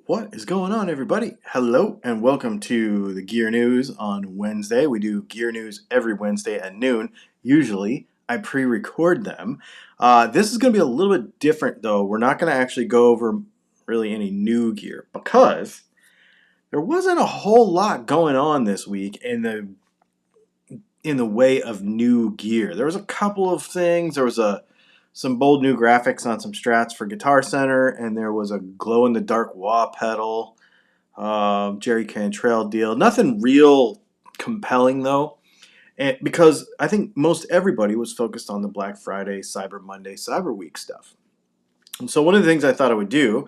What is going on, everybody? Hello and welcome to the Gear News on Wednesday. We do Gear News every Wednesday at noon. Usually, I pre-record them. This is going to be a little bit different, though. We're not going to actually go over really any new gear because there wasn't a whole lot going on this week in the way of new gear. There was a couple of things. There was some bold new graphics on some strats for Guitar Center, and there was a glow-in-the-dark wah pedal, Jerry Cantrell deal. Nothing real compelling, though, and because I think most everybody was focused on the Black Friday, Cyber Monday, Cyberweek stuff. And so one of the things I thought I would do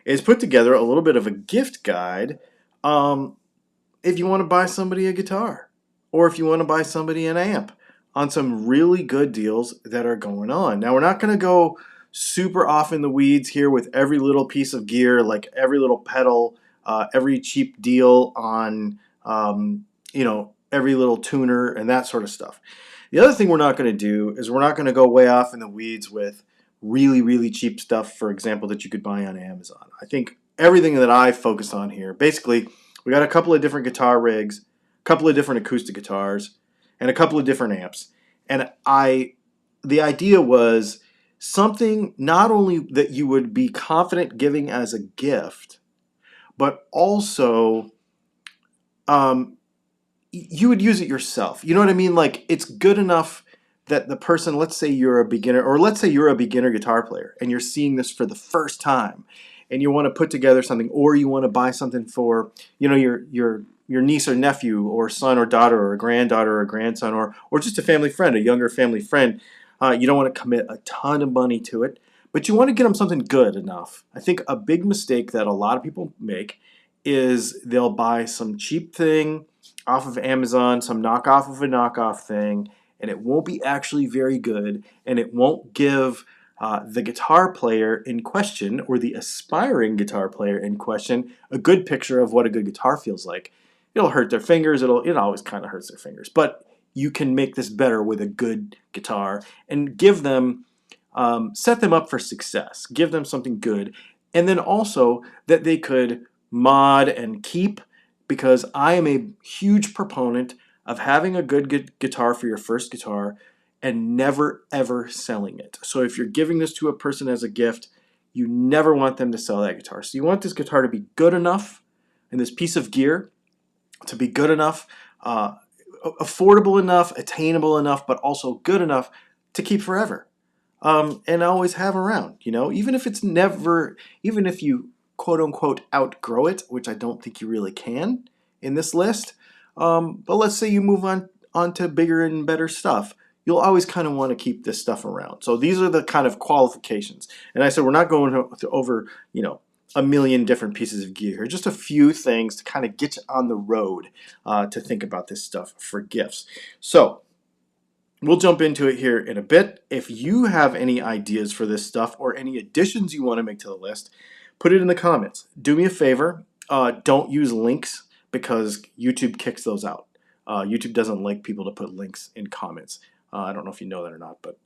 is put together a little bit of a gift guide if you want to buy somebody a guitar or if you want to buy somebody an amp on some really good deals that are going on. Now, we're not going to go super off in the weeds here with every little piece of gear, like every little pedal, every cheap deal on, every little tuner and that sort of stuff. The other thing we're not going to do is we're not going to go way off in the weeds with really, really cheap stuff, for example, that you could buy on Amazon. I think everything that I focus on here, basically, we got a couple of different guitar rigs, a couple of different acoustic guitars, and a couple of different amps. And the idea was something not only that you would be confident giving as a gift, but also you would use it yourself. You know what I mean? Like, it's good enough that the person, let's say you're a beginner, or let's say you're a beginner guitar player and you're seeing this for the first time and you want to put together something, or you want to buy something for, your niece or nephew or son or daughter or a granddaughter or a grandson, or just a family friend, a younger family friend. You don't want to commit a ton of money to it, but you want to get them something good enough. I think a big mistake that a lot of people make is they'll buy some cheap thing off of Amazon, some knockoff of a knockoff thing, and it won't be actually very good, and it won't give the guitar player in question, or the aspiring guitar player in question, a good picture of what a good guitar feels like. It'll hurt their fingers. It always kind of hurts their fingers, but you can make this better with a good guitar and give them, set them up for success. Give them something good, and then also that they could mod and keep, because I am a huge proponent of having a good guitar for your first guitar and never ever selling it. So if you're giving this to a person as a gift, you never want them to sell that guitar. So you want this guitar to be good enough, and this piece of gear to be good enough, affordable enough, attainable enough, but also good enough to keep forever, and always have around. Even if you quote unquote outgrow it, which I don't think you really can in this list. But let's say you move on to bigger and better stuff. You'll always kind of want to keep this stuff around. So these are the kind of qualifications. And I said we're not going over, a million different pieces of gear here. Just a few things to kind of get you on the road to think about this stuff for gifts. So we'll jump into it here in a bit. If you have any ideas for this stuff or any additions you want to make to the list, put it in the comments. Do me a favor. Don't use links, because YouTube kicks those out. YouTube doesn't like people to put links in comments. I don't know if you know that or not, but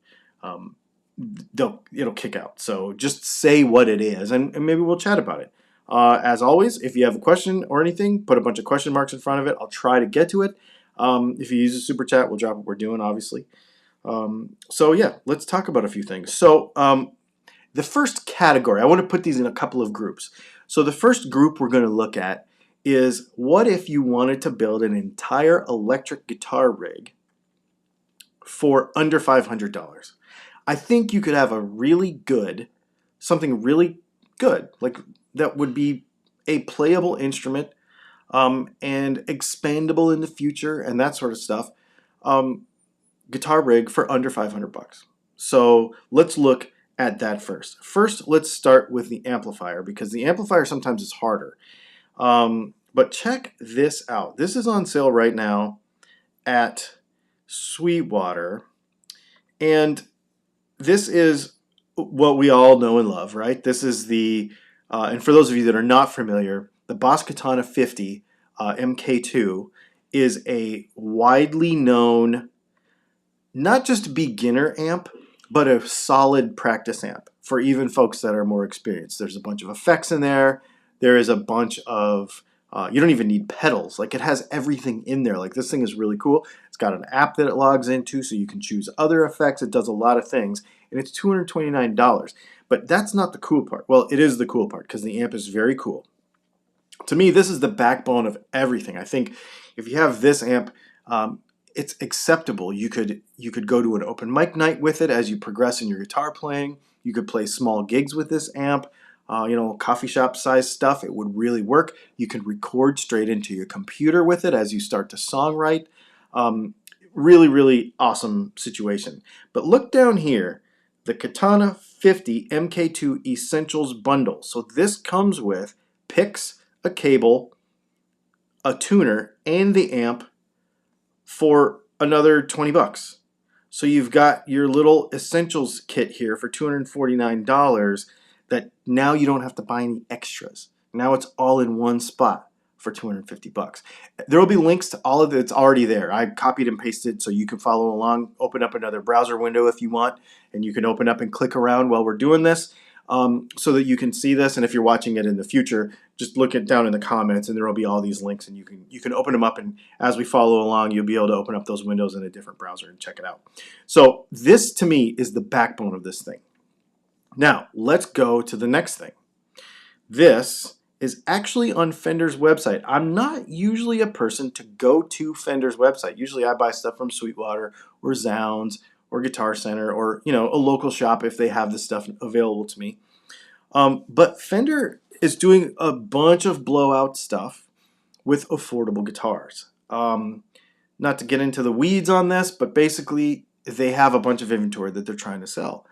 it'll kick out. So just say what it is, and maybe we'll chat about it. As always, if you have a question or anything, put a bunch of question marks in front of it. I'll try to get to it. If you use a super chat, we'll drop what we're doing, obviously. So yeah, let's talk about a few things. So the first category, I want to put these in a couple of groups. So the first group we're going to look at is, what if you wanted to build an entire electric guitar rig for under $500? I think you could have something really good, like that would be a playable instrument, and expandable in the future and that sort of stuff. Guitar rig for under $500. So let's look at that first. First, let's start with the amplifier, because the amplifier sometimes is harder. But check this out. This is on sale right now at Sweetwater, and this is what we all know and love, right? This is and for those of you that are not familiar, the Boss Katana 50 MK2 is a widely known, not just beginner amp, but a solid practice amp for even folks that are more experienced. There's a bunch of effects in there. There is a bunch of, you don't even need pedals. Like, it has everything in there. Like, this thing is really cool. It's got an app that it logs into so you can choose other effects. It does a lot of things, and it's $229. But that's not the cool part. Well, it is the cool part because the amp is very cool. To me, this is the backbone of everything. I think if you have this amp, it's acceptable. You could go to an open mic night with it as you progress in your guitar playing. You could play small gigs with this amp, coffee shop size stuff. It would really work. You can record straight into your computer with it as you start to songwrite. Really, really awesome situation. But look down here, the Katana 50 MK2 Essentials Bundle. So this comes with picks, a cable, a tuner, and the amp for another 20 bucks. So you've got your little essentials kit here for $249 that now you don't have to buy any extras. Now it's all in one spot for 250 bucks. There will be links to all of it. It's already there. I copied and pasted so you can follow along. Open up another browser window if you want, and you can open up and click around while we're doing this so that you can see this. And if you're watching it in the future, just look it down in the comments, and there will be all these links, and you can open them up. And as we follow along, you'll be able to open up those windows in a different browser and check it out. So this, to me, is the backbone of this thing. Now, let's go to the next thing. This is actually on Fender's website. I'm not usually a person to go to Fender's website. Usually I buy stuff from Sweetwater or Zounds or Guitar Center or a local shop if they have this stuff available to me. But Fender is doing a bunch of blowout stuff with affordable guitars. Not to get into the weeds on this, but basically they have a bunch of inventory that they're trying to sell.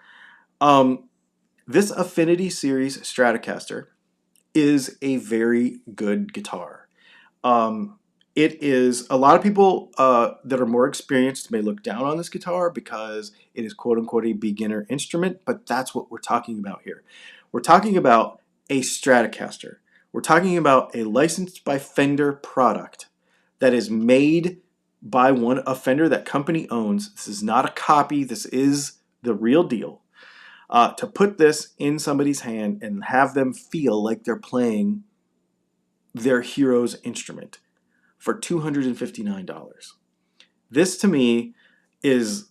This Affinity Series Stratocaster is a very good guitar. It is, a lot of people that are more experienced may look down on this guitar because it is quote unquote a beginner instrument, but that's what we're talking about here. We're talking about a Stratocaster. We're talking about a licensed by Fender product that is made by a Fender that company owns. This is not a copy. This is the real deal. To put this in somebody's hand and have them feel like they're playing their hero's instrument for $259. This to me is,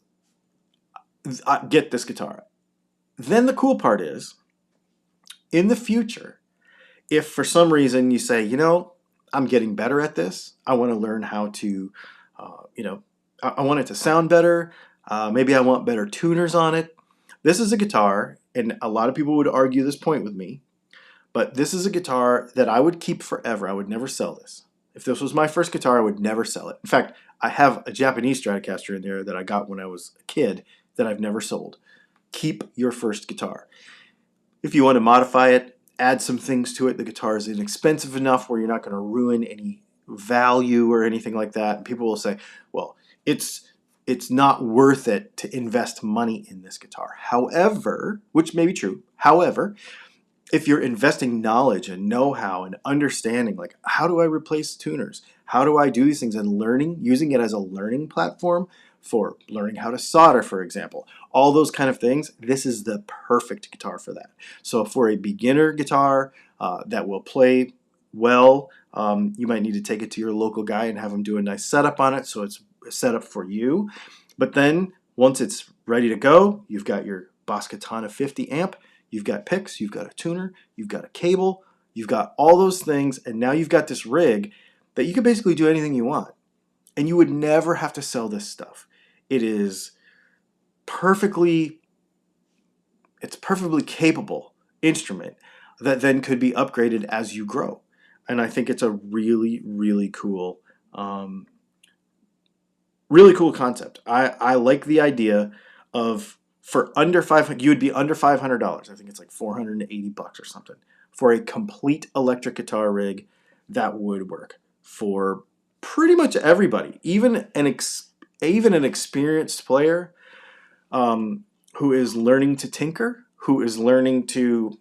get this guitar. Then the cool part is, in the future, if for some reason you say, I'm getting better at this, I want to learn how to, I want it to sound better, maybe I want better tuners on it. This is a guitar, and a lot of people would argue this point with me, but this is a guitar that I would keep forever. I would never sell this. If this was my first guitar, I would never sell it. In fact, I have a Japanese Stratocaster in there that I got when I was a kid that I've never sold. Keep your first guitar. If you want to modify it, add some things to it. The guitar is inexpensive enough where you're not going to ruin any value or anything like that. And people will say, well, it's not worth it to invest money in this guitar. However, which may be true, however, if you're investing knowledge and know-how and understanding, like, how do I replace tuners? How do I do these things? And learning, using it as a learning platform for learning how to solder, for example, all those kind of things, this is the perfect guitar for that. So for a beginner guitar that will play well, you might need to take it to your local guy and have him do a nice setup on it so it's set up for you. But then once it's ready to go, you've got your Boss Katana 50 amp, you've got picks, you've got a tuner, you've got a cable, you've got all those things, and now you've got this rig that you can basically do anything you want. And you would never have to sell this stuff. It is perfectly capable instrument that then could be upgraded as you grow. And I think it's a really, really cool concept. I like the idea of, for under $500, you would be under $500. I think it's like $480 or something for a complete electric guitar rig that would work for pretty much everybody, even an experienced player who is learning to tinker, who is learning to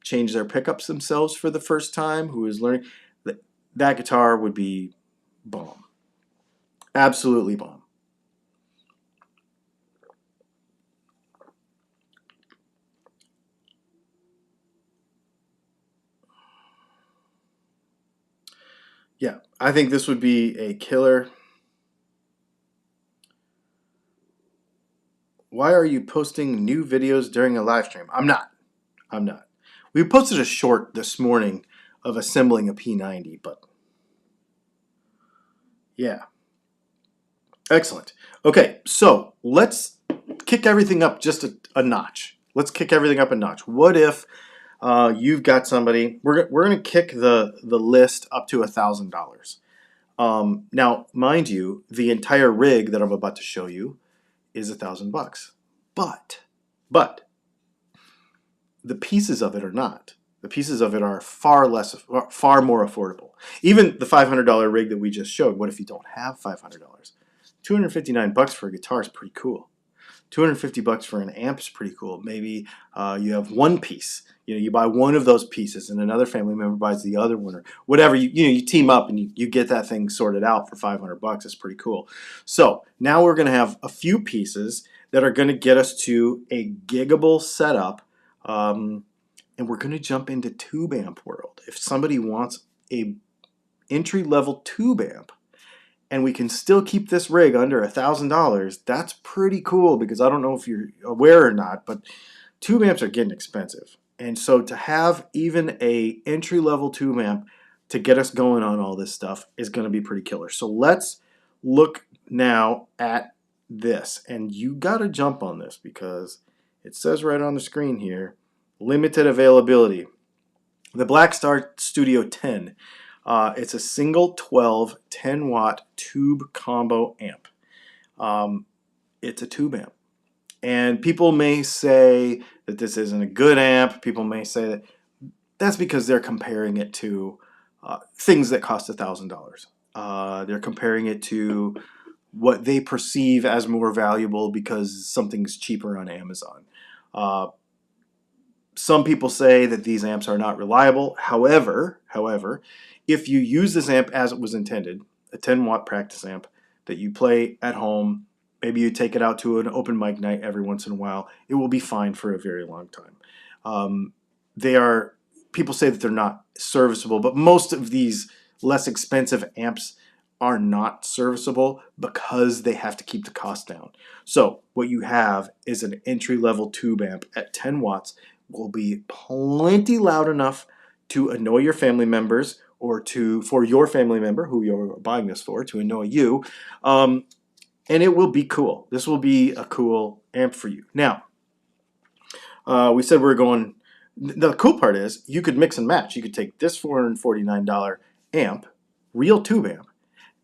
change their pickups themselves for the first time, who is learning that guitar would be bomb, absolutely bomb. Yeah, I think this would be a killer. Why are you posting new videos during a live stream? I'm not. I'm not. We posted a short this morning of assembling a P90, but yeah. Excellent. Okay, so let's kick everything up just a notch. Let's kick everything up a notch. What if you've got somebody? We're going to kick the list up to $1,000. Now, mind you, the entire rig that I'm about to show you is $1,000. But the pieces of it are not. The pieces of it are far more affordable. Even the $500 rig that we just showed. What if you don't have $500? $259 for a guitar is pretty cool. $250 for an amp is pretty cool. Maybe you have one piece. You buy one of those pieces, and another family member buys the other one, or whatever. You team up and you get that thing sorted out for $500. It's pretty cool. So now we're going to have a few pieces that are going to get us to a giggable setup, and we're going to jump into tube amp world. If somebody wants a entry level tube amp, and we can still keep this rig under $1,000, that's pretty cool, because I don't know if you're aware or not, but tube amps are getting expensive. And so to have even a entry-level tube amp to get us going on all this stuff is going to be pretty killer. So let's look now at this. And you got to jump on this, because it says right on the screen here, limited availability. The Blackstar Studio 10. It's a single 12 10-watt tube combo amp. It's a tube amp. And people may say that this isn't a good amp. People may say that that's because they're comparing it to things that cost $1,000. They're comparing it to what they perceive as more valuable because something's cheaper on Amazon. Some people say that these amps are not reliable. However, if you use this amp as it was intended, a 10-watt practice amp that you play at home, maybe you take it out to an open mic night every once in a while, it will be fine for a very long time. People say that they're not serviceable, but most of these less expensive amps are not serviceable because they have to keep the cost down. So what you have is an entry-level tube amp at 10 watts, will be plenty loud enough to annoy your family members, or for your family member who you're buying this for to annoy you, and it will be cool. This will be a cool amp for you. Now, we said we're going. The cool part is you could mix and match. You could take this $449 amp, real tube amp,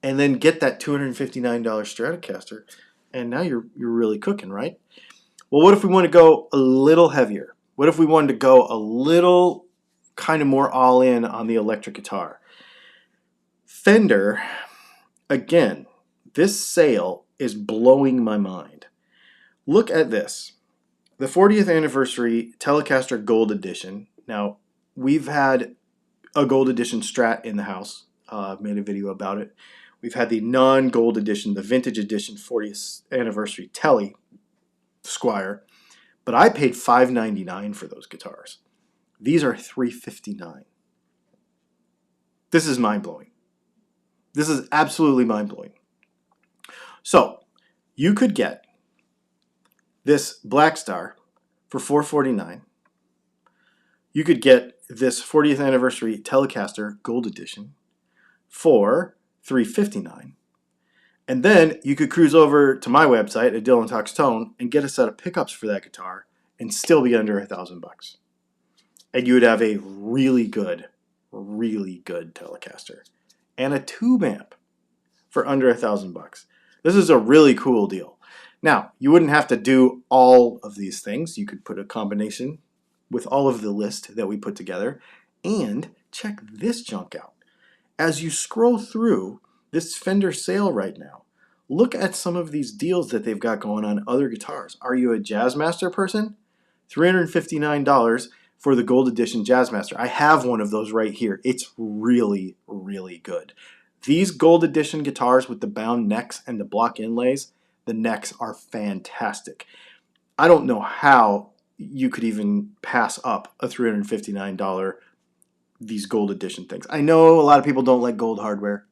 and then get that $259 Stratocaster, and now you're really cooking, right? Well, what if we want to go a little heavier? What if we wanted to go a little kind of more all in on the electric guitar? Fender, again, this sale is blowing my mind. Look at this. The 40th anniversary Telecaster Gold Edition. Now, we've had a Gold Edition Strat in the house. I've made a video about it. We've had the non-Gold Edition, the Vintage Edition 40th anniversary Tele Squire. But I paid $599 for those guitars. These are $359. This is mind-blowing. This is absolutely mind-blowing. So, you could get this Blackstar for $449. You could get this 40th anniversary Telecaster Gold Edition for $359. And then you could cruise over to my website at Dylan Talks Tone and get a set of pickups for that guitar and still be under $1,000. And you would have a really good Telecaster and a tube amp for under $1,000. This is a really cool deal. Now, you wouldn't have to do all of these things. You could put a combination with all of the list that we put together, and check this junk out. As you scroll through this Fender sale right now, look at some of these deals that they've got going on other guitars. Are you a Jazzmaster person? $359 for the Gold Edition Jazzmaster. I have one of those right here. It's really, really good. These Gold Edition guitars with the bound necks and the block inlays, the necks are fantastic. I don't know how you could even pass up a $359 these gold edition things. I know a lot of people don't like gold hardware,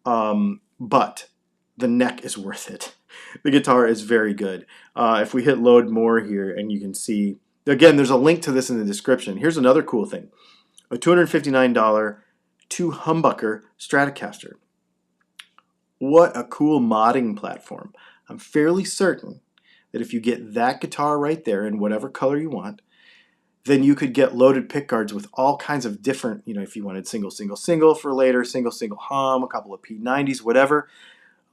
but the neck is worth it. The guitar is very good. If we hit load more here, and you can see, again, there's a link to this in the description. Here's another cool thing. A $259 two humbucker Stratocaster. What a cool modding platform. I'm fairly certain that if you get that guitar right there in whatever color you want, then you could get loaded pickguards with all kinds of different, if you wanted single, single, single for later, single, single hum, a couple of P90s, whatever.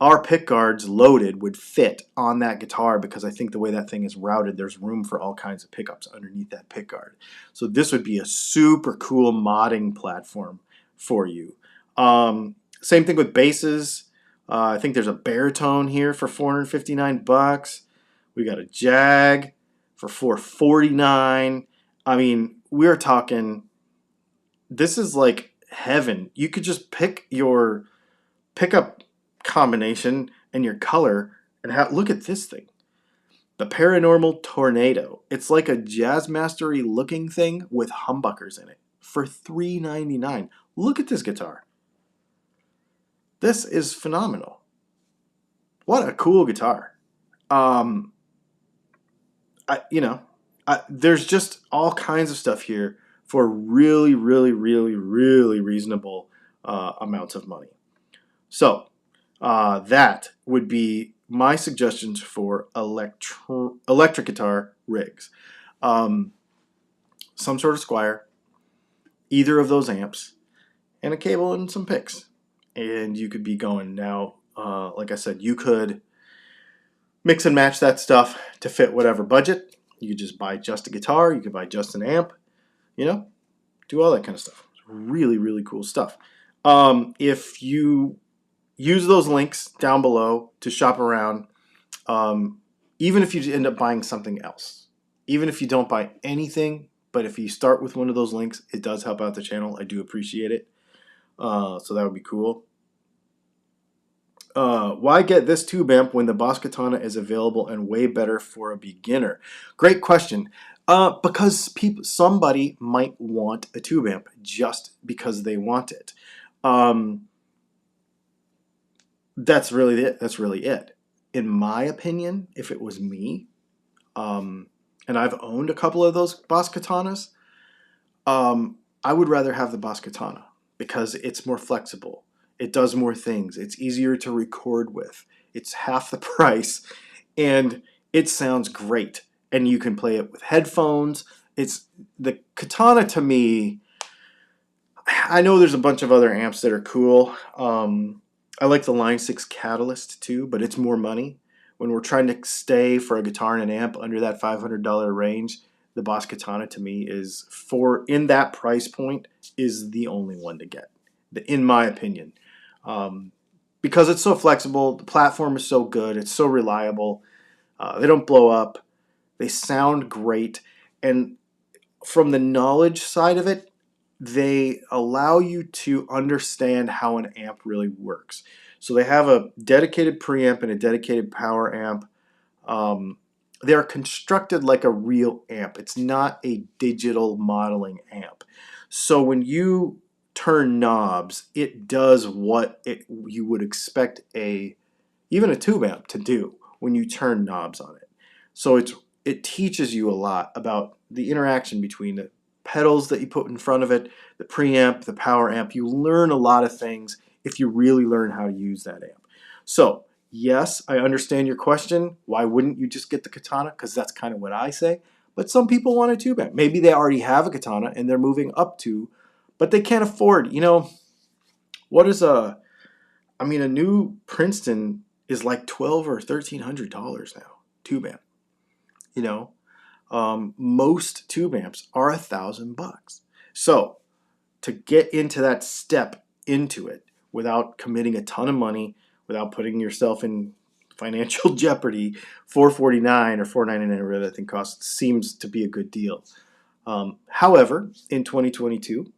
Our pickguards loaded would fit on that guitar because I think the way that thing is routed, there's room for all kinds of pickups underneath that pickguard. So this would be a super cool modding platform for you. Same thing with basses. I think there's a baritone here for $459. We got a Jag for $449. I mean, we're talking, this is like heaven. You could just pick your pickup combination and your color and look at this thing. The Paranormal Tornado. It's like a Jazzmastery looking thing with humbuckers in it for $399. Look at this guitar. This is phenomenal. What a cool guitar. There's just all kinds of stuff here for really, really, really, really reasonable amounts of money. So that would be my suggestions for electric guitar rigs. Some sort of Squire, either of those amps, and a cable and some picks. And you could be going now. Like I said, you could mix and match that stuff to fit whatever budget. You could just buy just a guitar. You could buy just an amp. Do all that kind of stuff. Really, really cool stuff. If you use those links down below to shop around, even if you end up buying something else, even if you don't buy anything, but if you start with one of those links, it does help out the channel. I do appreciate it. So that would be cool. Why get this tube amp when the Boss Katana is available and way better for a beginner? Great question. Because somebody might want a tube amp just because they want it. That's really it. That's really it. In my opinion, if it was me, and I've owned a couple of those Boss Katanas, I would rather have the Boss Katana because it's more flexible. It does more things. It's easier to record with. It's half the price, and it sounds great. And you can play it with headphones. It's the Katana to me. I know there's a bunch of other amps that are cool. I like the Line 6 Catalyst too, but it's more money. When we're trying to stay for a guitar and an amp under that $500 range, the Boss Katana to me is, in that price point, is the only one to get, in my opinion. Because it's so flexible, the platform is so good, it's so reliable, they don't blow up, they sound great, and from the knowledge side of it, they allow you to understand how an amp really works. So they have a dedicated preamp and a dedicated power amp. They are constructed like a real amp. It's not a digital modeling amp. So when you turn knobs, it does what you would expect even a tube amp to do when you turn knobs on it. So it teaches you a lot about the interaction between the pedals that you put in front of it, the preamp, the power amp. You learn a lot of things if you really learn how to use that amp. So yes, I understand your question. Why wouldn't you just get the Katana? Because that's kind of what I say. But some people want a tube amp. Maybe they already have a Katana and they're moving up to, but they can't afford, what is a new Princeton is like $1,200 or $1,300 now, tube amp. Most tube amps are $1,000. So to get into that step into it without committing a ton of money, without putting yourself in financial jeopardy, $449 or $499 or whatever that thing costs seems to be a good deal. However, in 2022,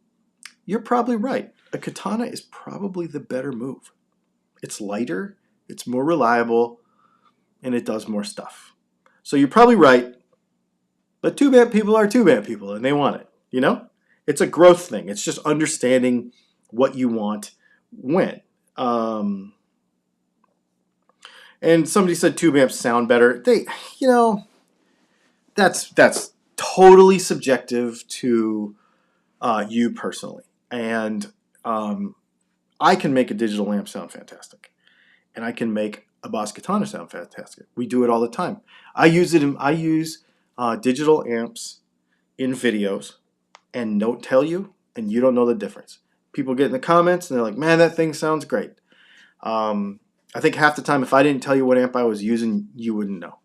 you're probably right. A Katana is probably the better move. It's lighter, it's more reliable, and it does more stuff. So you're probably right. But tube amp people are tube amp people, and they want it, It's a growth thing. It's just understanding what you want when. Um, and somebody said tube amps sound better. You know, that's totally subjective to you personally. And I can make a digital amp sound fantastic, and I can make a Boss Katana sound fantastic. We do it all the time. I use digital amps in videos and don't tell you, and you don't know the difference. People get in the comments and they're like, "Man, that thing sounds great." I think half the time, if I didn't tell you what amp I was using, you wouldn't know.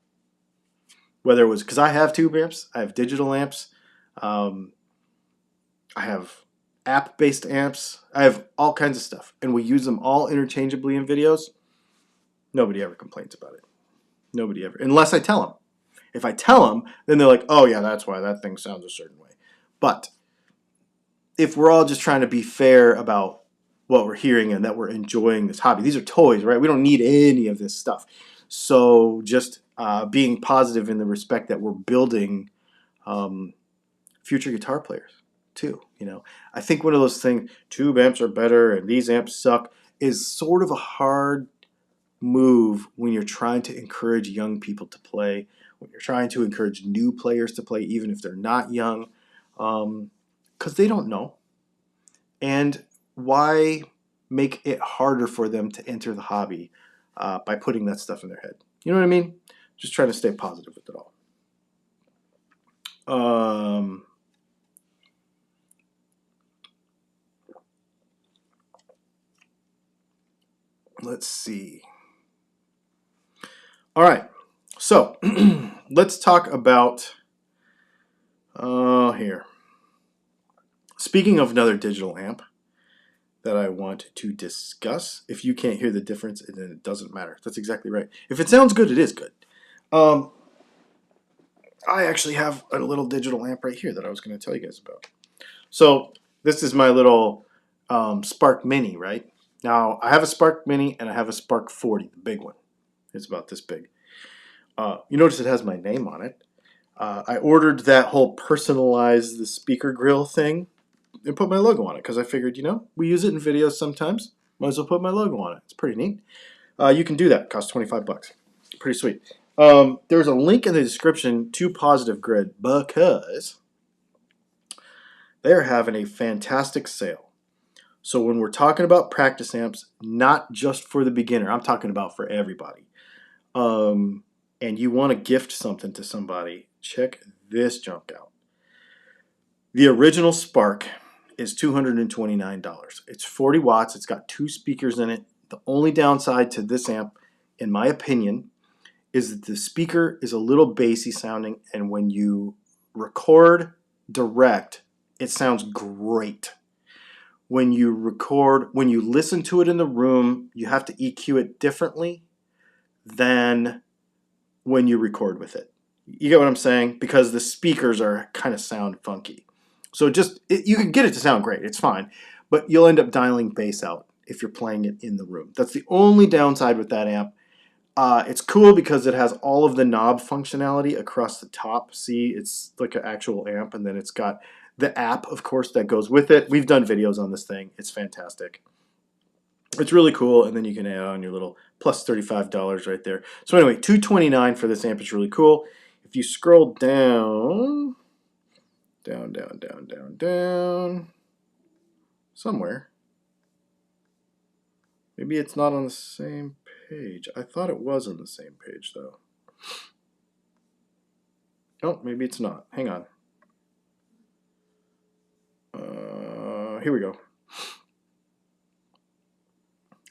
Whether it was because I have tube amps, I have digital amps, um, I have app-based amps, I have all kinds of stuff, and we use them all interchangeably in videos. Nobody ever complains about it. Nobody ever, unless I tell them. If I tell them, then they're like, "Oh yeah, that's why that thing sounds a certain way." But if we're all just trying to be fair about what we're hearing and that we're enjoying this hobby, these are toys, right? We don't need any of this stuff. So just being positive in the respect that we're building future guitar players too. You know, I think one of those things, tube amps are better and these amps suck, is sort of a hard move when you're trying to encourage young people to play, when you're trying to encourage new players to play, even if they're not young, because they don't know. And why make it harder for them to enter the hobby by putting that stuff in their head? You know what I mean? Just trying to stay positive with it all. Let's see. All right. So let's talk about here. Speaking of another digital amp that I want to discuss. If you can't hear the difference, then it doesn't matter. That's exactly right. If it sounds good, it is good. I actually have a little digital amp right here that I was going to tell you guys about. So this is my little Spark Mini, right? Now, I have a Spark Mini and I have a Spark 40, the big one. It's about this big. You notice it has my name on it. I ordered that whole personalize the speaker grill thing and put my logo on it because I figured, you know, we use it in videos sometimes. Might as well put my logo on it. It's pretty neat. You can do that. It costs $25. Pretty sweet. There's a link in the description to Positive Grid because they're having a fantastic sale. So when we're talking about practice amps, not just for the beginner, I'm talking about for everybody. And you want to gift something to somebody, check this junk out. The original Spark is $229. It's 40 watts. It's got 2 speakers in it. The only downside to this amp, in my opinion, is that the speaker is a little bassy sounding, and when you record direct, it sounds great. When you listen to it in the room, you have to EQ it differently than when you record with it. You get what I'm saying? Because the speakers are kind of sound funky. So you can get it to sound great. It's fine. But you'll end up dialing bass out if you're playing it in the room. That's the only downside with that amp. It's cool because it has all of the knob functionality across the top. See, it's like an actual amp, and then it's got the app, of course, that goes with it. We've done videos on this thing. It's fantastic. It's really cool, and then you can add on your little plus $35 right there. So anyway, $229 for this amp is really cool. If you scroll down, down, somewhere. Maybe it's not on the same page. I thought it was on the same page, though. Oh, maybe it's not. Hang on. Here we go.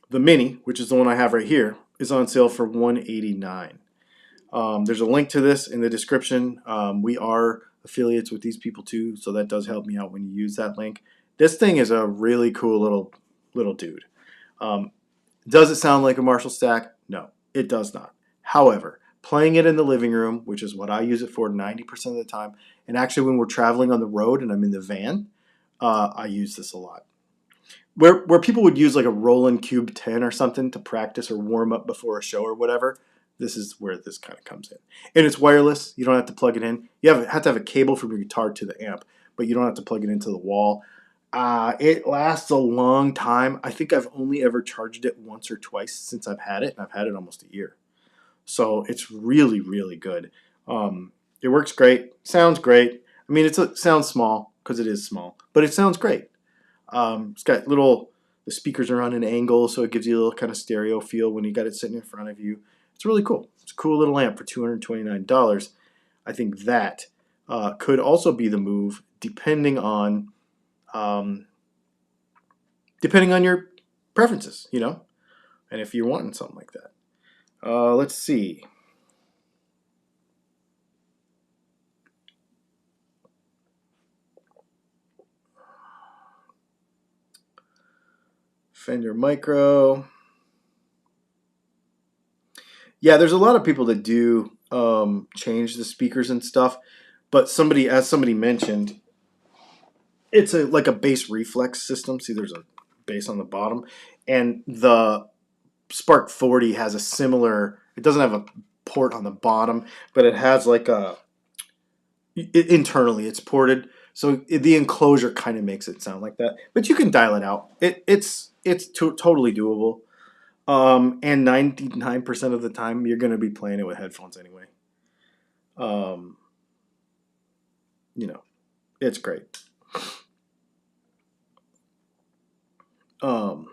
The Mini, which is the one I have right here, is on sale for $189. There's a link to this in the description. We are affiliates with these people too, so that does help me out when you use that link. This thing is a really cool little dude. Does it sound like a Marshall stack? No, it does not. However, playing it in the living room, which is what I use it for 90% of the time, and actually when we're traveling on the road and I'm in the van, I use this a lot. Where people would use like a Roland Cube 10 or something to practice or warm up before a show or whatever, this is where this kind of comes in. And it's wireless. You don't have to plug it in. You have to have a cable from your guitar to the amp. but you don't have to plug it into the wall. It lasts a long time. I think I've only ever charged it once or twice since I've had it, and I've had it almost a year. So it's really, really good. It works great. Sounds great. I mean, it sounds small because it is small, but it sounds great. It's got the speakers are on an angle, so it gives you a little kind of stereo feel when you got it sitting in front of you. It's really cool. It's a cool little amp for $229. I think that could also be the move, depending on your preferences, and if you're wanting something like that. Let's see. Fender Micro. Yeah, there's a lot of people that do change the speakers and stuff, but as somebody mentioned, it's like a bass reflex system. See, there's a bass on the bottom, and the Spark 40 has a similar. It doesn't have a port on the bottom, but it has like internally it's ported, so the enclosure kind of makes it sound like that. But you can dial it out. It's totally doable. And 99% of the time, you're going to be playing it with headphones anyway. It's great. Will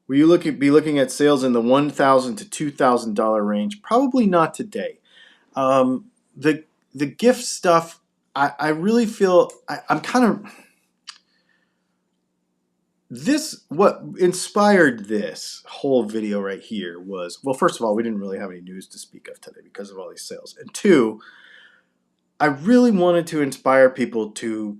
you be looking at sales in the $1,000 to $2,000 range? Probably not today. The gift stuff, I really feel I'm kind of. What inspired this whole video right here was, well, first of all, we didn't really have any news to speak of today because of all these sales. And two, I really wanted to inspire people to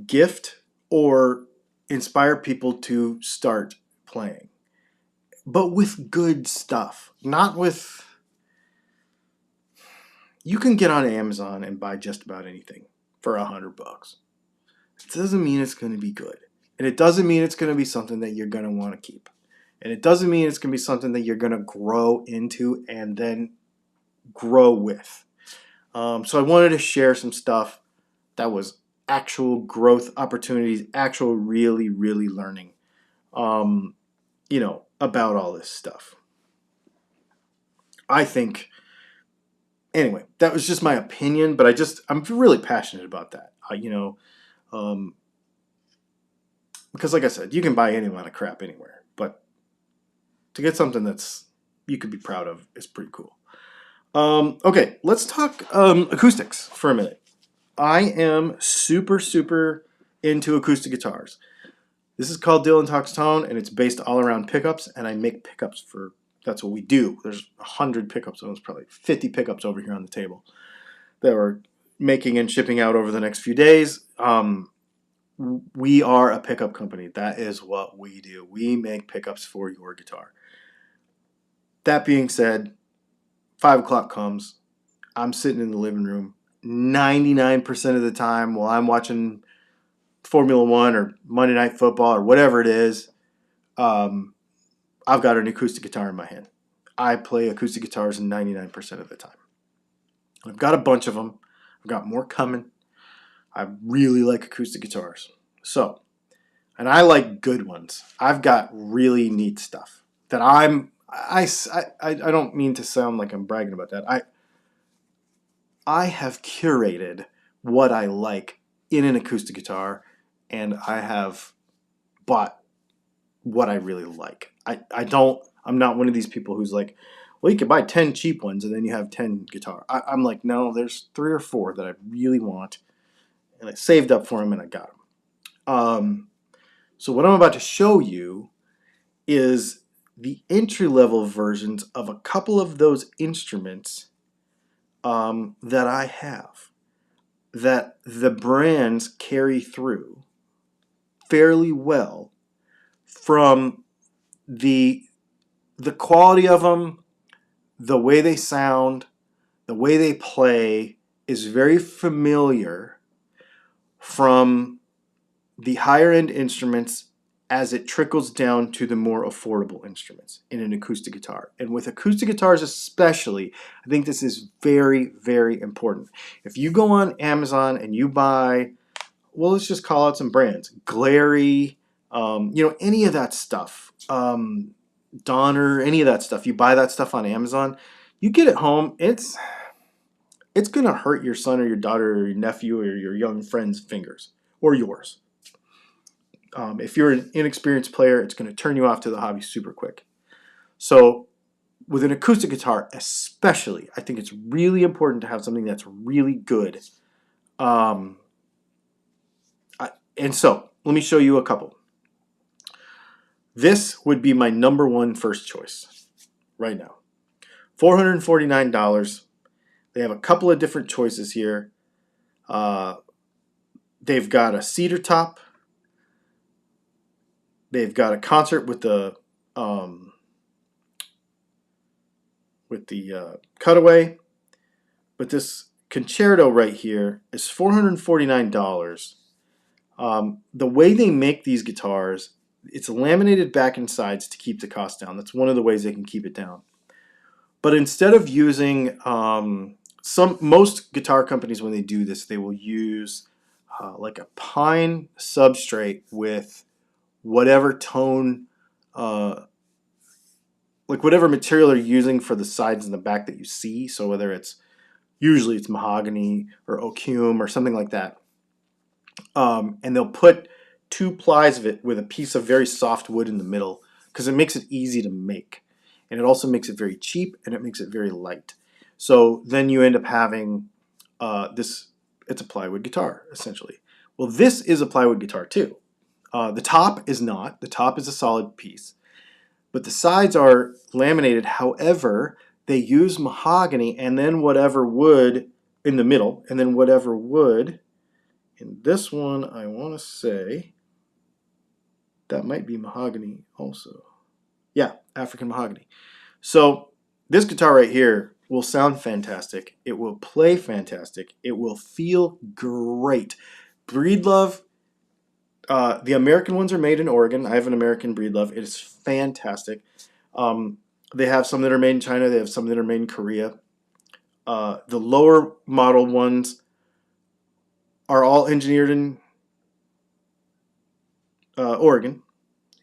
gift or inspire people to start playing, but with good stuff, not with. You can get on Amazon and buy just about anything for $100. It doesn't mean it's going to be good. And it doesn't mean it's going to be something that you're going to want to keep. And it doesn't mean it's going to be something that you're going to grow into and then grow with. So I wanted to share some stuff that was actual growth opportunities, actual really, really learning, about all this stuff. I think, anyway, that was just my opinion, but I'm really passionate about that. Because like I said, you can buy any amount of crap anywhere, but to get something that's you could be proud of is pretty cool. Okay, let's talk acoustics for a minute. I am super, super into acoustic guitars. This is called Dylan Talks Tone, and it's based all around pickups, and I make pickups that's what we do. There's 100 pickups, there's probably 50 pickups over here on the table that we're making and shipping out over the next few days. We are a pickup company. That is what we do. We make pickups for your guitar. That being said, 5 o'clock comes. I'm sitting in the living room 99% of the time while I'm watching Formula One or Monday Night Football or whatever it is. I've got an acoustic guitar in my hand. I play acoustic guitars 99% of the time. I've got a bunch of them. I've got more coming. I really like acoustic guitars. And I like good ones. I've got really neat stuff that I don't mean to sound like I'm bragging about that. I have curated what I like in an acoustic guitar, and I have bought what I really like. I'm not one of these people who's like, well, you can buy 10 cheap ones and then you have 10 guitar. I'm like, no, there's 3 or 4 that I really want, and I saved up for them and I got them. So what I'm about to show you is the entry-level versions of a couple of those instruments that I have, that the brands carry through fairly well from the quality of them, the way they sound, the way they play is very familiar from the higher end instruments as it trickles down to the more affordable instruments in an acoustic guitar. And with acoustic guitars especially, I think this is very, very important. If you go on Amazon and you buy, well, let's just call out some brands, Glary, any of that stuff, Donner, any of that stuff, you buy that stuff on Amazon, you get it home, it's going to hurt your son or your daughter or your nephew or your young friend's fingers, or yours. If you're an inexperienced player, it's going to turn you off to the hobby super quick. So with an acoustic guitar especially, I think it's really important to have something that's really good. And so let me show you a couple. This would be my number one first choice right now. $449. They have a couple of different choices here. They've got a cedar top. They've got a concert with the cutaway. But this concerto right here is $449. The way they make these guitars, it's laminated back and sides to keep the cost down. That's one of the ways they can keep it down. But instead of using most guitar companies, when they do this, they will use like a pine substrate with whatever tone, like whatever material they're using for the sides and the back that you see. So whether usually it's mahogany or oakum or something like that. And they'll put 2 plies of it with a piece of very soft wood in the middle because it makes it easy to make. And it also makes it very cheap and it makes it very light. So then you end up having it's a plywood guitar, essentially. Well, this is a plywood guitar too. The top is not. The top is a solid piece. But the sides are laminated. However, they use mahogany and then whatever wood in the middle, and then whatever wood in this one, I want to say, that might be mahogany also. Yeah, African mahogany. So this guitar right here will sound fantastic. It will play fantastic. It will feel great. Breedlove, the American ones are made in Oregon. I have an American Breedlove. It is fantastic. They have some that are made in China. They have some that are made in Korea. The lower model ones are all engineered in Oregon,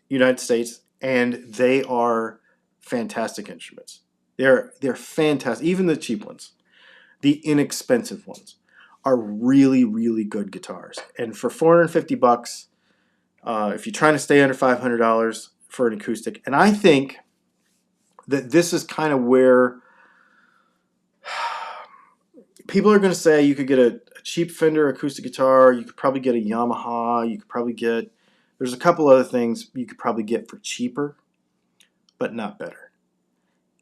United States, and they are fantastic instruments. They're fantastic. Even the cheap ones, the inexpensive ones, are really, really good guitars. And for $450, if you're trying to stay under $500 for an acoustic, and I think that this is kind of where people are going to say you could get a cheap Fender acoustic guitar, you could probably get a Yamaha, you could probably get, there's a couple other things you could probably get for cheaper, but not better.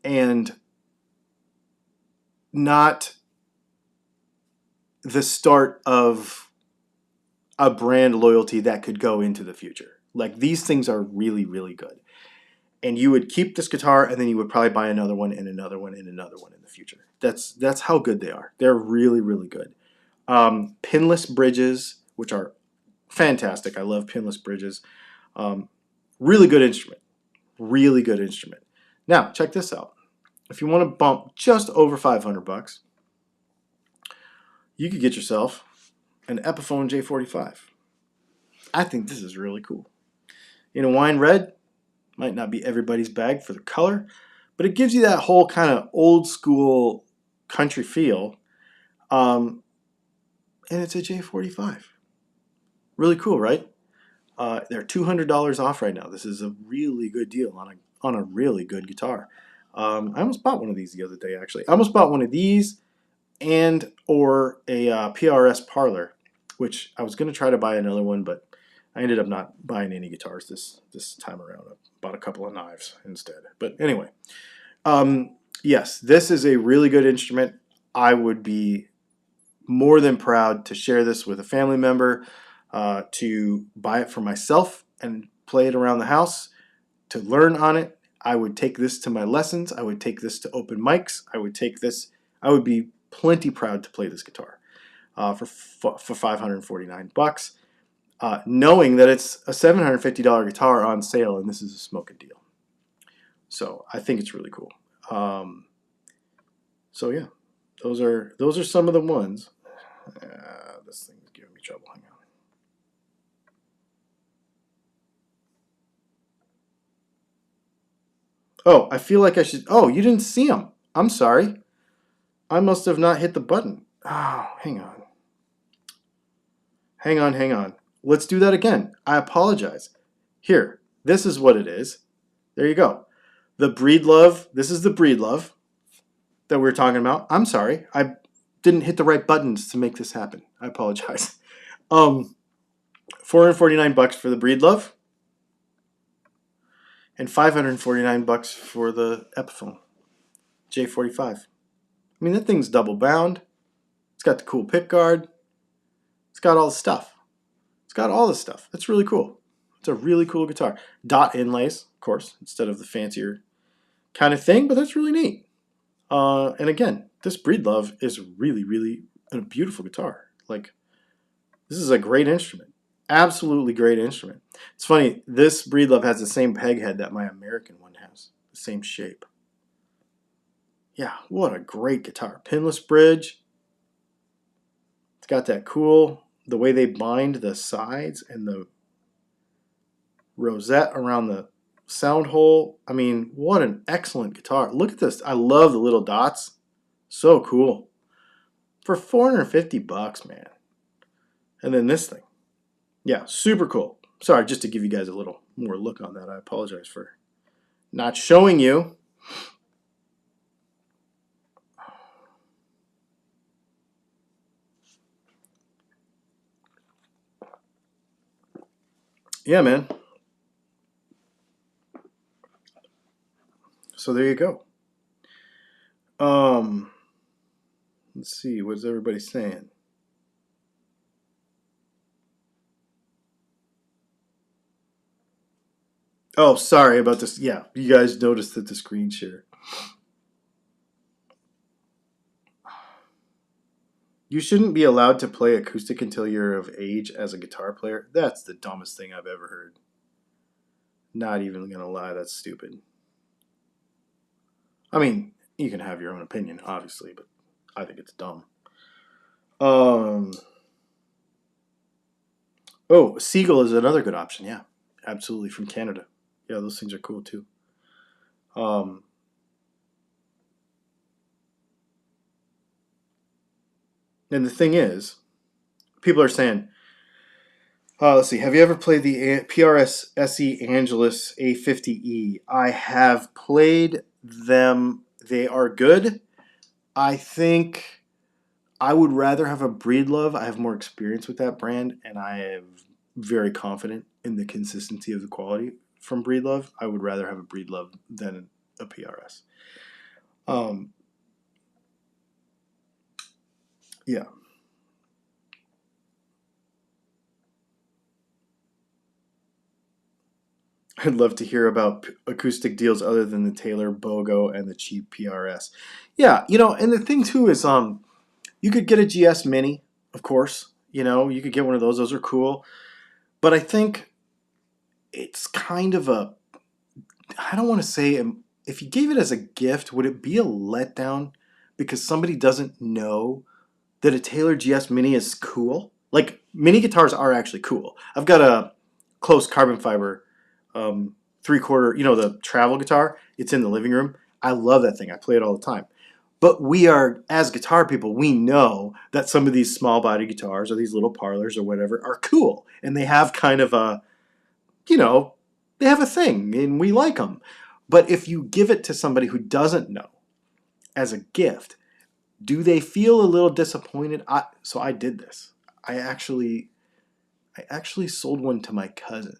And not the start of a brand loyalty that could go into the future. Like, these things are really, really good. And you would keep this guitar, and then you would probably buy another one and another one and another one in the future. That's how good they are. They're really, really good. Pinless bridges, which are fantastic. I love pinless bridges. Really good instrument. Really good instrument. Now, check this out. If you want to bump just over $500, you could get yourself an Epiphone J45. I think this is really cool. In a wine red, might not be everybody's bag for the color, but it gives you that whole kind of old school country feel. And it's a J45. Really cool, right? They're $200 off right now. This is a really good deal on a really good guitar. I almost bought one of these the other day, actually. I almost bought one of these or a PRS Parlor, which I was going to try to buy another one, but I ended up not buying any guitars this time around. I bought a couple of knives instead. But anyway, yes, this is a really good instrument. I would be more than proud to share this with a family member, to buy it for myself and play it around the house, to learn on it. I would take this to my lessons. I would take this to open mics. I would be plenty proud to play this guitar for $549. knowing that it's a $750 guitar on sale and this is a smoking deal. So I think it's really cool. So yeah, those are some of the ones. This thing's giving me trouble. Hang on. Oh, I feel like I should. Oh, you didn't see them. I'm sorry. I must have not hit the button. Oh, hang on. Hang on, hang on. Let's do that again. I apologize. Here, this is what it is. There you go. The Breedlove. This is the Breedlove that we were talking about. I'm sorry. I didn't hit the right buttons to make this happen. I apologize. 449 bucks for the Breedlove and 549 bucks for the Epiphone J45. I mean, that thing's double bound. It's got the cool pick guard. It's got all the stuff. It's got all the stuff. That's really cool. It's a really cool guitar. Dot inlays, of course, instead of the fancier kind of thing, but that's really neat. And again, this Breedlove is really, really a beautiful guitar. Like, this is a great instrument. Absolutely great instrument. It's funny, this Breedlove has the same peg head that my American one has. The same shape. Yeah, what a great guitar. Pinless bridge. It's got that cool, the way they bind the sides and the rosette around the sound hole. I mean, what an excellent guitar. Look at this. I love the little dots. So cool. For 450 bucks, man. And then this thing. Yeah, super cool. Sorry, just to give you guys a little more look on that. I apologize for not showing you. Yeah, man. So there you go. Let's see, what's everybody saying? Oh, sorry about this. Yeah, you guys noticed that the screen share. You shouldn't be allowed to play acoustic until you're of age as a guitar player. That's the dumbest thing I've ever heard. Not even gonna lie, that's stupid. I mean, you can have your own opinion, obviously, but I think it's dumb. Oh, Seagull is another good option. Yeah, absolutely, from Canada. Yeah, those things are cool too. Um, and the thing is, people are saying, let's see, have you ever played the PRS SE Angelus A50E? I have played them. They are good. I think I would rather have a Breedlove. I have more experience with that brand, and I am very confident in the consistency of the quality from Breedlove. I would rather have a Breedlove than a PRS. Yeah. I'd love to hear about acoustic deals other than the Taylor BOGO and the cheap PRS. Yeah, and the thing too is, you could get a GS Mini, of course. You could get one of those. Those are cool. But I think it's kind of I don't want to say, if you gave it as a gift, would it be a letdown because somebody doesn't know that a Taylor GS Mini is cool? Like, mini guitars are actually cool. I've got a close carbon fiber 3/4, the travel guitar. It's in the living room. I love that thing. I play it all the time. But we are, as guitar people, we know that some of these small body guitars or these little parlors or whatever are cool. And they have kind of you know, they have a thing and we like them. But if you give it to somebody who doesn't know as a gift, do they feel a little disappointed? So I did this. I actually sold one to my cousin.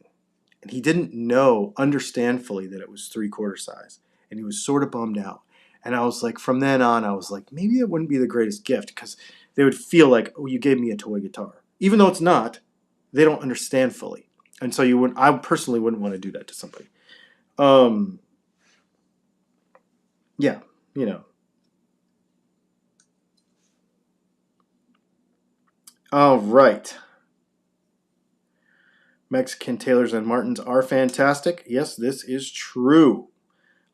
And he didn't understand fully that it was 3/4 size. And he was sort of bummed out. And I was like, from then on, I was like, maybe it wouldn't be the greatest gift because they would feel like, oh, you gave me a toy guitar. Even though it's not, they don't understand fully. And so I personally wouldn't want to do that to somebody. Yeah, you know. All right. Mexican Taylors and Martins are fantastic. Yes, this is true.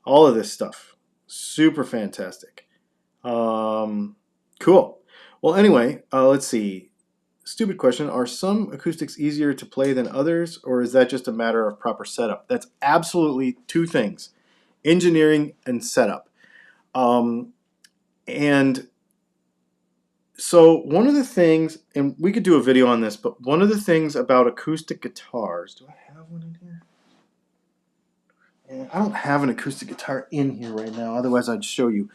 All of this stuff, super fantastic. Cool. Well, anyway, let's see. Stupid question. Are some acoustics easier to play than others, or is that just a matter of proper setup? That's absolutely two things: engineering and setup. And so one of the things, and we could do a video on this, but one of the things about acoustic guitars, do I have one in here? Yeah, I don't have an acoustic guitar in here right now, otherwise I'd show you.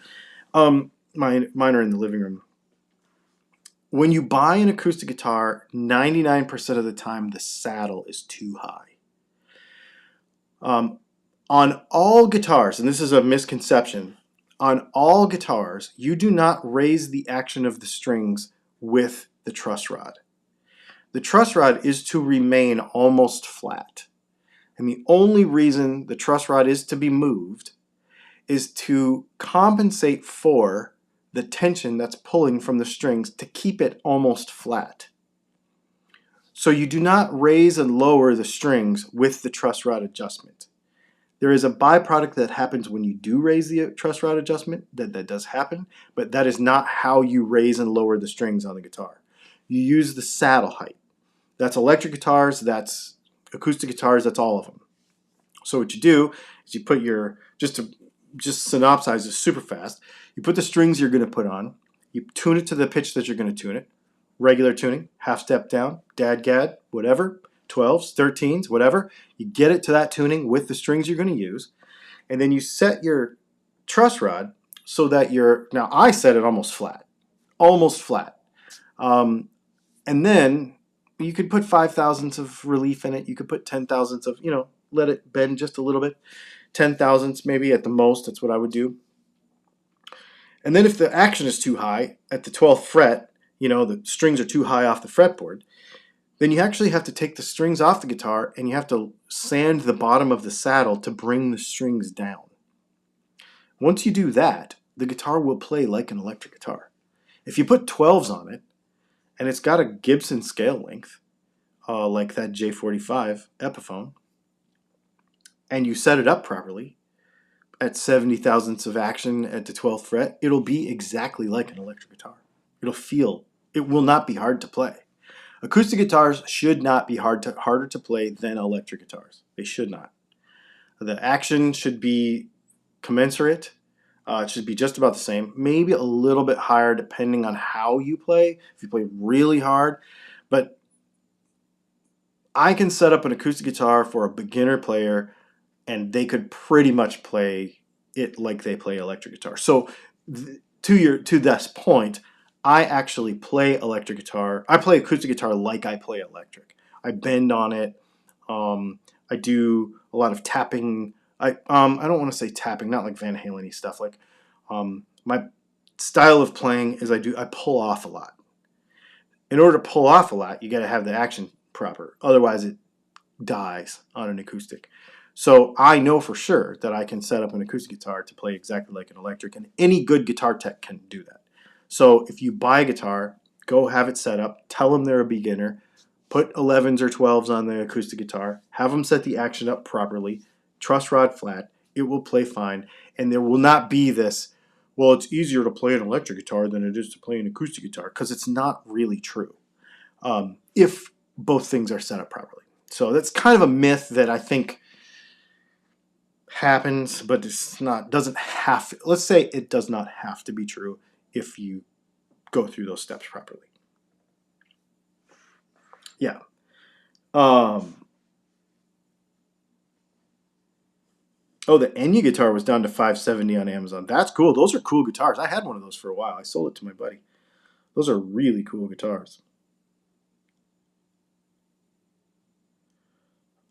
Mine are in the living room. When you buy an acoustic guitar, 99% of the time the saddle is too high. On all guitars, and this is a misconception, on all guitars, you do not raise the action of the strings with the truss rod. The truss rod is to remain almost flat. And the only reason the truss rod is to be moved is to compensate for the tension that's pulling from the strings to keep it almost flat. So you do not raise and lower the strings with the truss rod adjustment. There is a byproduct that happens when you do raise the truss rod adjustment, that does happen, but that is not how you raise and lower the strings on the guitar. You use the saddle height. That's electric guitars, that's acoustic guitars, that's all of them. So what you do is you put your, just synopsize this super fast, you put the strings you're going to put on, you tune it to the pitch that you're going to tune it, regular tuning, half step down, dad-gad, whatever, 12s, 13s, whatever. You get it to that tuning with the strings you're going to use, and then you set your truss rod so that now I set it almost flat. And then you could put 5 thousandths of relief in it. You could put 10 thousandths of, let it bend just a little bit. 10 thousandths maybe at the most, that's what I would do. And then if the action is too high at the 12th fret, the strings are too high off the fretboard, then you actually have to take the strings off the guitar and you have to sand the bottom of the saddle to bring the strings down. Once you do that, the guitar will play like an electric guitar. If you put 12s on it, and it's got a Gibson scale length, like that J45 Epiphone, and you set it up properly at 70 thousandths of action at the 12th fret, it'll be exactly like an electric guitar. It will not be hard to play. Acoustic guitars should not be harder to play than electric guitars. They should not. The action should be commensurate. It should be just about the same. Maybe a little bit higher depending on how you play. If you play really hard. But I can set up an acoustic guitar for a beginner player and they could pretty much play it like they play electric guitar. So to this point, I actually play electric guitar. I play acoustic guitar like I play electric. I bend on it. I do a lot of tapping. I don't want to say tapping, not like Van Halen-y stuff. Like my style of playing is I pull off a lot. In order to pull off a lot, you got to have the action proper. Otherwise, it dies on an acoustic. So I know for sure that I can set up an acoustic guitar to play exactly like an electric, and any good guitar tech can do that. So if you buy a guitar, go have it set up, tell them they're a beginner, put 11s or 12s on the acoustic guitar, have them set the action up properly, truss rod flat, it will play fine, and there will not be this, well, it's easier to play an electric guitar than it is to play an acoustic guitar, because it's not really true if both things are set up properly. So that's kind of a myth that I think happens, but doesn't have to, let's say it does not have to be true if you go through those steps properly. Yeah. Oh, the Enya guitar was down to $570 on Amazon. That's cool. Those are cool guitars. I had one of those for a while. I sold it to my buddy. Those are really cool guitars.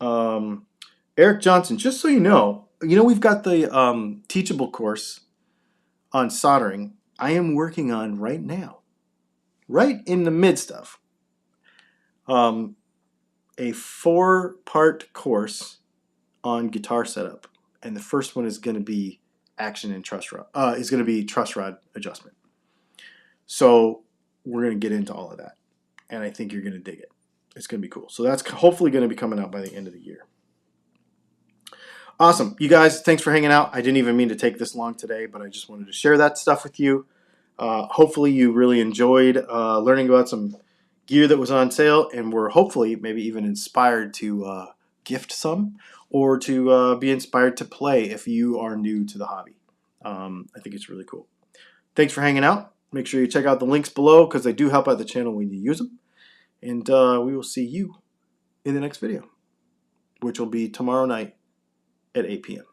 Eric Johnson, just so you know, we've got the Teachable course on soldering I am working on right now, right in the midst of a 4-part course on guitar setup, and the first one is going to be action and truss rod. Is going to be truss rod adjustment. So we're going to get into all of that, and I think you're going to dig it. It's going to be cool. So that's hopefully going to be coming out by the end of the year. Awesome. You guys, thanks for hanging out. I didn't even mean to take this long today, but I just wanted to share that stuff with you. Hopefully you really enjoyed learning about some gear that was on sale, and were hopefully maybe even inspired to gift some, or to be inspired to play if you are new to the hobby. I think it's really cool. Thanks for hanging out. Make sure you check out the links below because they do help out the channel when you use them. And we will see you in the next video, which will be tomorrow night at 8 p.m.